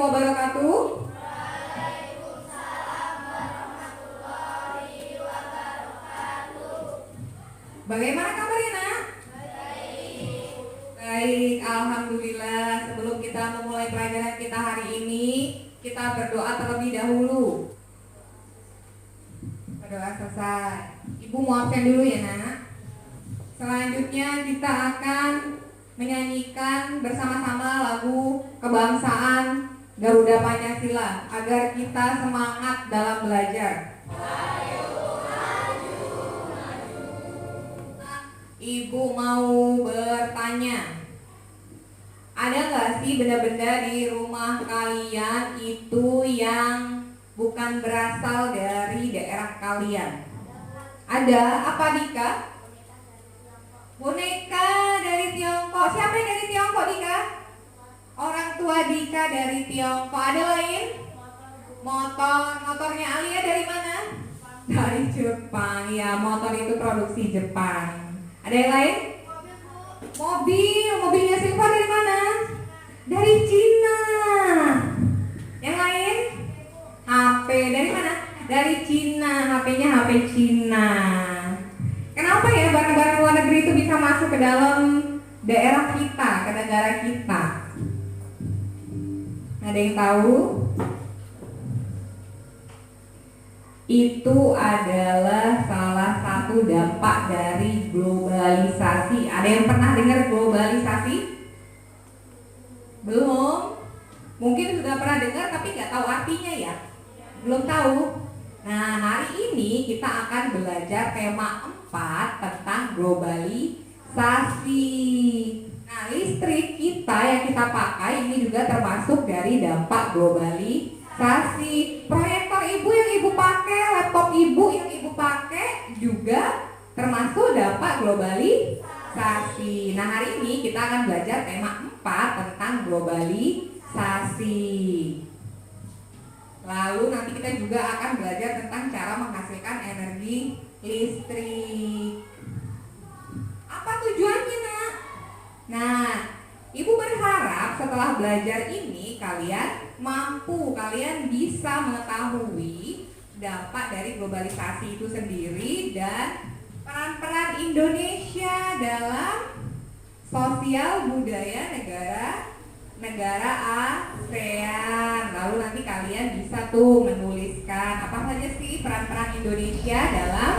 wabarakatuh. Bagaimana kabarnya, Nak? Baik, alhamdulillah. Sebelum kita memulai pelajaran kita hari ini, kita berdoa terlebih dahulu. Berdoa selesai. Ibu mau absen dulu ya, Nak. Selanjutnya kita akan menyanyikan bersama-sama lagu kebangsaan Garuda Pancasila agar kita semangat dalam belajar. Ibu mau bertanya, ada nggak sih benda-benda di rumah kalian itu yang bukan berasal dari daerah kalian? Ada, apa Dika? Boneka dari Tiongkok. Siapa yang dari Tiongkok, Dika? Orang tua Dika dari Tiongkok. Ada lain? Motornya Alia dari mana? Dari Jepang. Ya, motor itu produksi Jepang. Ada yang lain? Mobilnya Silva dari mana? Dari Cina. Yang lain? HP dari mana? Dari Cina. HP-nya HP Cina. Kenapa ya barang-barang luar negeri itu bisa masuk ke dalam daerah kita, ke negara kita? Ada yang tahu? Itu adalah salah satu dampak dari globalisasi. Ada yang pernah dengar globalisasi? Belum? Mungkin sudah pernah dengar tapi nggak tahu artinya ya? Belum tahu? Nah, hari ini kita akan belajar tema 4 tentang globalisasi. Nah, listrik kita yang kita pakai ini juga termasuk dari dampak globalisasi. Proyektor ibu yang ibu pakai, laptop ibu yang ibu pakai juga termasuk dampak globalisasi. Nah, hari ini kita akan belajar tema 4 tentang globalisasi. Lalu nanti kita juga akan belajar tentang cara menghasilkan energi listrik. Apa tujuannya, Nak? Nah, ibu berharap setelah belajar ini kalian bisa mengetahui dampak dari globalisasi itu sendiri dan peran-peran Indonesia dalam sosial budaya negara ASEAN. Lalu nanti kalian bisa menuliskan apa saja sih peran-peran Indonesia dalam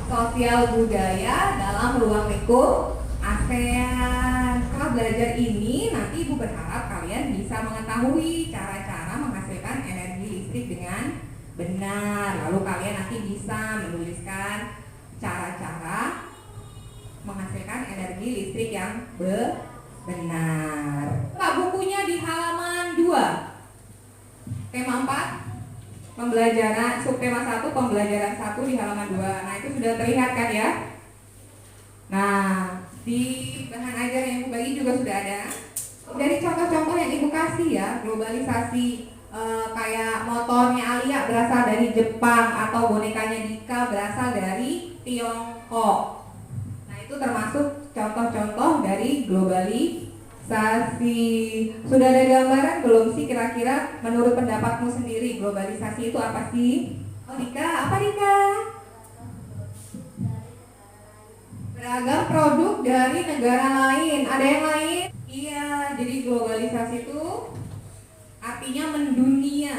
sosial budaya dalam ruang lingkup ASEAN. Setelah belajar ini, nanti ibu berharap kalian bisa mengetahui cara-cara menghasilkan energi listrik dengan benar. Lalu kalian nanti bisa menuliskan cara-cara menghasilkan energi listrik yang benar. Bukunya di halaman 2. Tema 4 pembelajaran, subtema 1 pembelajaran 1 di halaman 2. Nah, itu sudah terlihat kan ya? Nah, di bahan ajar yang ibu bagi juga sudah ada. Dari contoh-contoh yang ibu kasih ya, globalisasi kayak motornya Alia berasal dari Jepang atau bonekanya Dika berasal dari Tiongkok. Nah, itu termasuk contoh-contoh dari globalisasi. Sudah ada gambaran belum sih kira-kira menurut pendapatmu sendiri globalisasi itu apa sih? Oh, Dika, apa Dika? Beragam produk dari negara lain. Ada yang lain? Iya, jadi globalisasi itu artinya mendunia.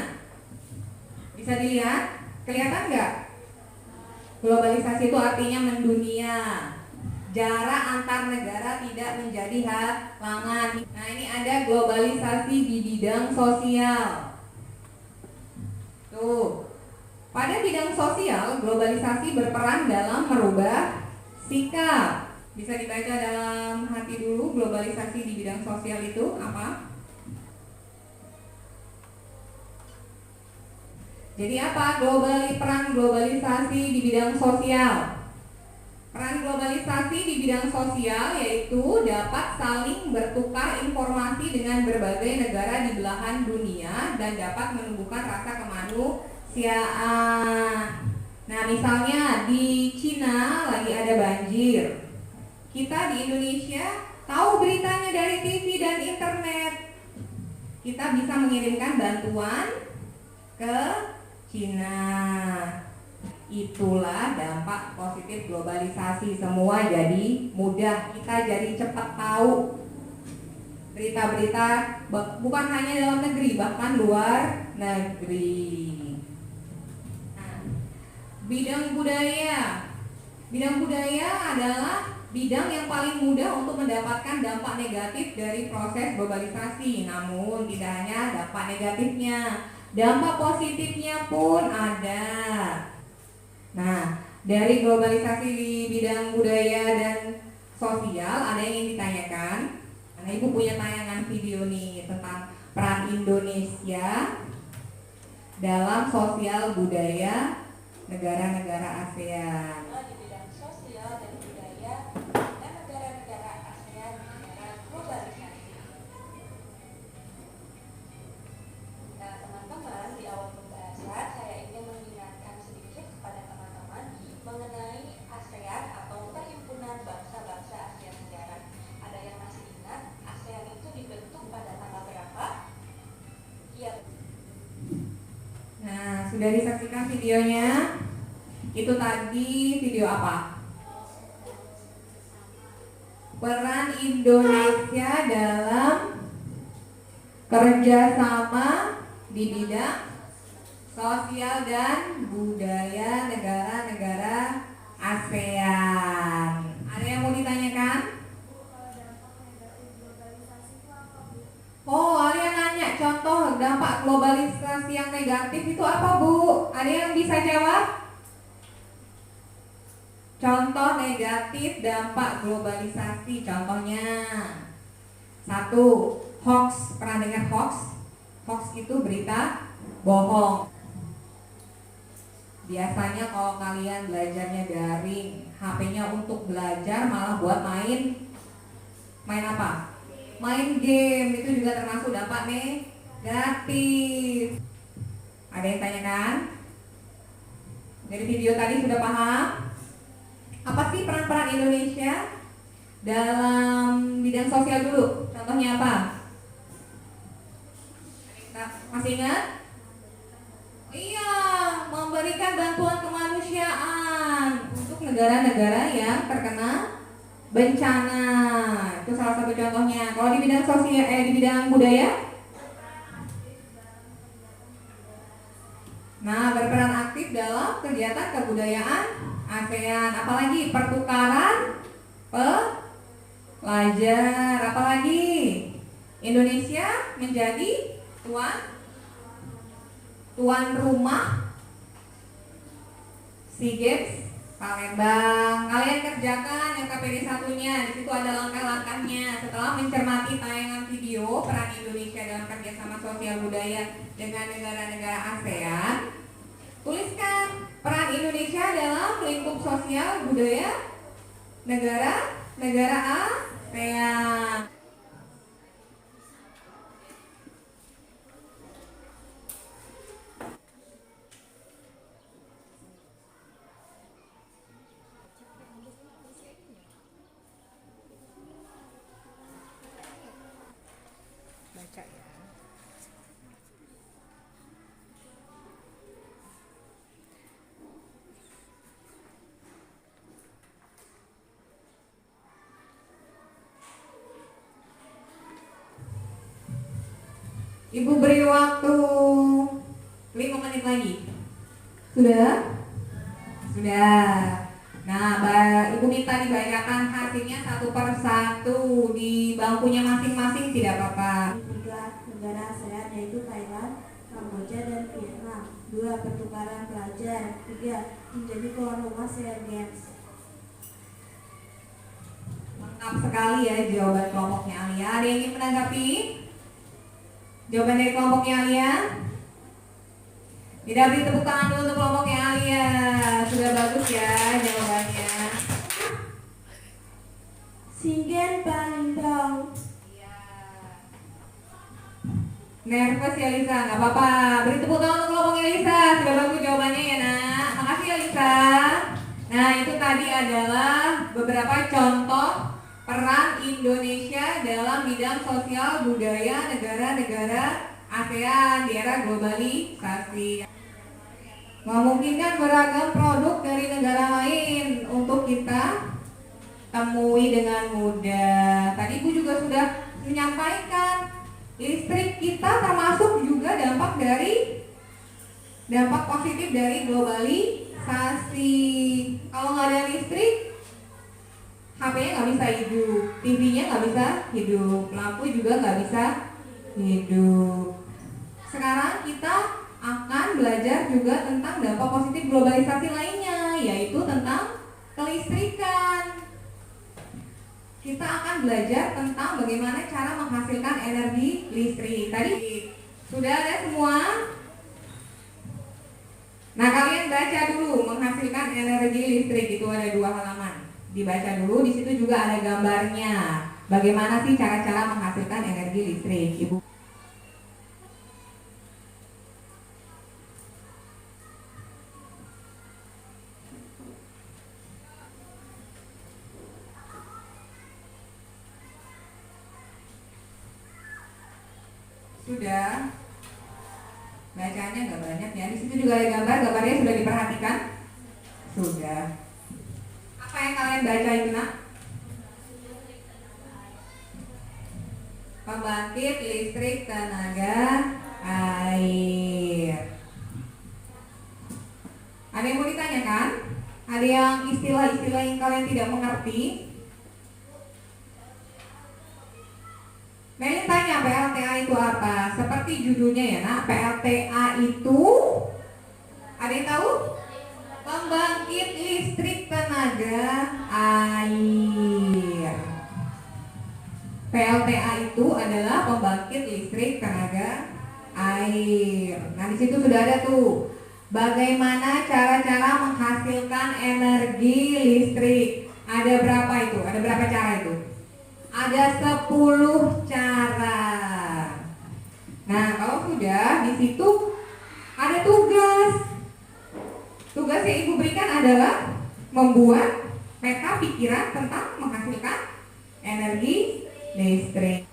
Bisa dilihat? Kelihatan nggak? Globalisasi itu artinya mendunia. Jarak antar negara tidak menjadi halangan. Nah, ini ada globalisasi di bidang sosial. Tuh. Pada bidang sosial, globalisasi berperan dalam merubah sikap. Bisa dibaca dalam hati dulu, globalisasi di bidang sosial itu apa? Jadi apa peran globalisasi di bidang sosial? Peran globalisasi di bidang sosial yaitu dapat saling bertukar informasi dengan berbagai negara di belahan dunia dan dapat menumbuhkan rasa kemanusiaan. Nah, misalnya di Cina lagi ada banjir. Kita di Indonesia tahu beritanya dari TV dan internet. kita bisa mengirimkan bantuan ke Cina. Itulah dampak positif globalisasi. Semua jadi mudah, kita jadi cepat tahu berita-berita bukan hanya dalam negeri, bahkan luar negeri. Nah, bidang budaya. Bidang budaya adalah bidang yang paling mudah untuk mendapatkan dampak negatif dari proses globalisasi. Namun tidak hanya dampak negatifnya, dampak positifnya pun ada. Nah, dari globalisasi di bidang budaya dan sosial ada yang ingin ditanyakan? Karena Ibu punya tayangan video nih tentang peran Indonesia dalam sosial budaya negara-negara ASEAN. Di bidang sosial dan budaya dan negara-negara ASEAN era globalisasi. Nah, teman-teman, di awal pembahasan saya ingin mengingatkan sedikit kepada teman-teman mengenai ASEAN atau Perhimpunan Bangsa-Bangsa Asia Tenggara. Ada yang masih ingat ASEAN itu dibentuk pada tanggal berapa? Iya. Nah, sudah disaksikan videonya? Itu tadi video apa? Peran Indonesia dalam kerjasama di bidang sosial dan budaya negara-negara ASEAN. Ada yang mau ditanyakan? Oh, ada yang nanya contoh dampak globalisasi yang negatif itu apa, Bu? Ada yang bisa jawab? Contoh negatif dampak globalisasi, contohnya 1. Hoax. Pernah dengar hoax? Hoax itu berita bohong. Biasanya kalau kalian belajarnya daring, HP-nya untuk belajar malah buat main apa? Main game. Itu juga termasuk dampak negatif. Ada yang tanyakan? Dari video tadi sudah paham? Apa sih peran-peran Indonesia dalam bidang sosial dulu? Contohnya apa? Masih ingat? Iya, memberikan bantuan kemanusiaan untuk negara-negara yang terkena bencana. Itu salah satu contohnya. Kalau di bidang sosial, di bidang budaya? Nah, berperan aktif dalam kegiatan kebudayaan ASEAN. Apalagi pertukaran pelajar. Apalagi Indonesia menjadi tuan rumah SEA Games Palembang. Kalian kerjakan yang KPD 1-nya. Di situ ada langkah-langkahnya. Setelah mencermati tayangan video peran Indonesia dalam kerjasama sosial budaya dengan negara-negara ASEAN, tuliskan peran Indonesia dalam lingkup sosial budaya negara-negara ASEAN. Baca ya. Ibu beri waktu 5 menit lagi. Sudah? Sudah. Nah, Ibu minta dibacakan hasilnya satu per satu di bangkunya masing-masing, tidak apa-apa. 3 negara ASEAN yaitu Thailand, Kamboja, dan Vietnam. 2. Pertukaran pelajar. 3. Menjadi tuan rumah SEA Games. Lengkap sekali ya jawaban kelompoknya Alia. Ada yang ingin menanggapi jawaban dari kelompoknya Alia? Tidak, beri tepuk tangan dulu untuk kelompoknya Alia. Sudah bagus ya jawabannya. Singen Palembang. Iya. Nervous ya Lisa, nggak apa-apa. Beri tepuk tangan untuk kelompoknya Lisa. Sudah bagus jawabannya ya nak. Makasih ya Lisa. Nah, itu tadi adalah beberapa contoh peran Indonesia dalam bidang sosial budaya negara-negara ASEAN di era globalisasi. Memungkinkan beragam produk dari negara lain untuk kita temui dengan mudah. Tadi Ibu juga sudah menyampaikan listrik kita termasuk juga dampak positif dari globalisasi. Kalau nggak ada listrik, HP-nya nggak bisa hidup, TV-nya nggak bisa hidup, lampu juga nggak bisa hidup. Sekarang kita akan belajar juga tentang dampak positif globalisasi lainnya, yaitu tentang kelistrikan. Kita akan belajar tentang bagaimana cara menghasilkan energi listrik. Tadi sudah ada semua? Nah, kalian baca dulu menghasilkan energi listrik, itu ada 2 halaman. Dibaca dulu, di situ juga ada gambarnya. Bagaimana sih cara-cara menghasilkan energi listrik, Ibu? Sudah? Bacanya nggak banyak ya. Di situ juga ada gambar, gambarnya sudah diperhatikan? Sudah. Apa yang kalian baca itu, Nak? Pembangkit listrik tenaga air. Ada yang mau ditanyakan? Ada yang istilah-istilah yang kalian tidak mengerti? Melin tanya PLTA itu apa? Seperti judulnya ya, Nak. PLTA itu ada yang tahu? Pembangkit listrik tenaga air. PLTA itu adalah pembangkit listrik tenaga air. Nah, di situ sudah ada tuh bagaimana cara-cara menghasilkan energi listrik. Ada berapa itu? Ada berapa cara itu? Ada 10 cara. Nah, kalau sudah di situ ada tugas. Tugas yang Ibu berikan adalah membuat peta pikiran tentang menghasilkan energi listrik.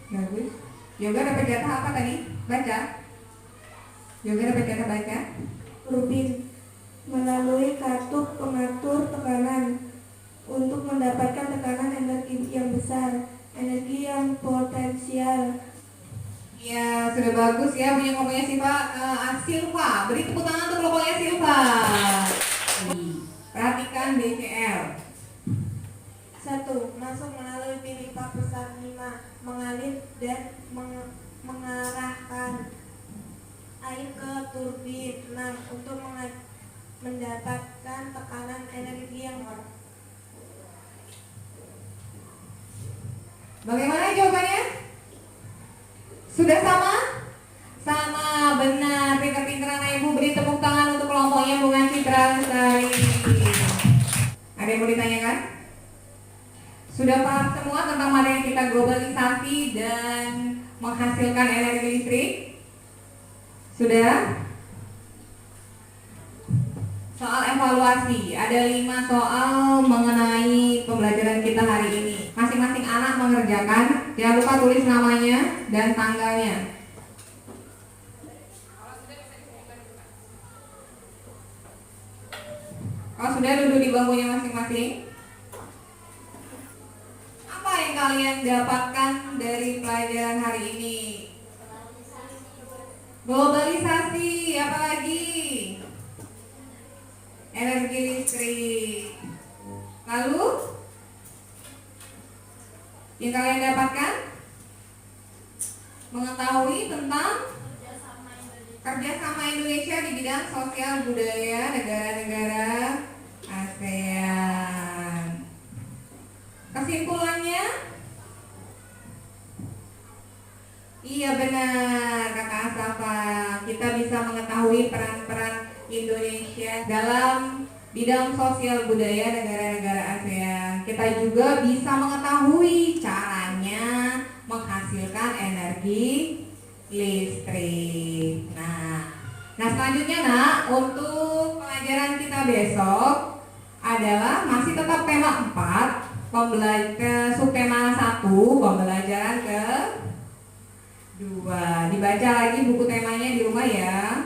Bagus. Yoga dapat jatah apa tadi? Baca. Yoga dapat jatah baca. Rubin melalui kartu pengatur tekanan untuk mendapatkan tekanan energi yang besar, energi yang potensial. Ya, sudah bagus ya punya kelompoknya Silva. Beri tepuk tangan untuk kelompoknya Silva. Perhatikan BCL. 1. Masuk melalui pipa besar 5. Mengalir dan mengarahkan air ke turbin 6 untuk mendapatkan tekanan energi yang Bagaimana jawabannya? Sudah sama? Sama, benar. Pinter-pinteran Ibu. Beri tepuk tangan untuk kelompoknya Bunga Citra Lestari. Ada yang mau ditanyakan? Sudah paham semua tentang materi kita globalisasi dan menghasilkan energi listrik? Sudah? Soal evaluasi, ada 5 soal mengenai pembelajaran kita hari ini. Masing-masing anak mengerjakan, jangan lupa tulis namanya dan tanggalnya. Kalau sudah duduk di bangkunya masing-masing. Apa yang kalian dapatkan dari pelajaran hari ini? Globalisasi, apa lagi? Energi listrik. Lalu yang kalian dapatkan mengetahui tentang kerjasama Indonesia di bidang sosial budaya negara-negara ASEAN. Kesimpulannya, iya benar Kakak Asafa, kita bisa mengetahui peran-peran Indonesia dalam bidang sosial budaya negara-negara ASEAN. Kita juga bisa mengetahui caranya menghasilkan energi listrik. Nah selanjutnya nak, untuk pelajaran kita besok adalah masih tetap tema 4, ke subtema 1, pembelajaran ke 2. Dibaca lagi buku temanya di rumah ya,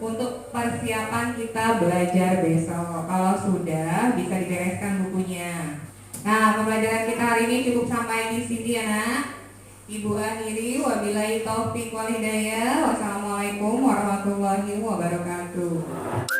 untuk persiapan kita belajar besok. Kalau sudah, bisa dibereskan bukunya. Nah, pembelajaran kita hari ini cukup sampai di sini ya nak. Ibu akhiri, wabillahi taufiq wal hidayah. Wassalamualaikum warahmatullahi wabarakatuh.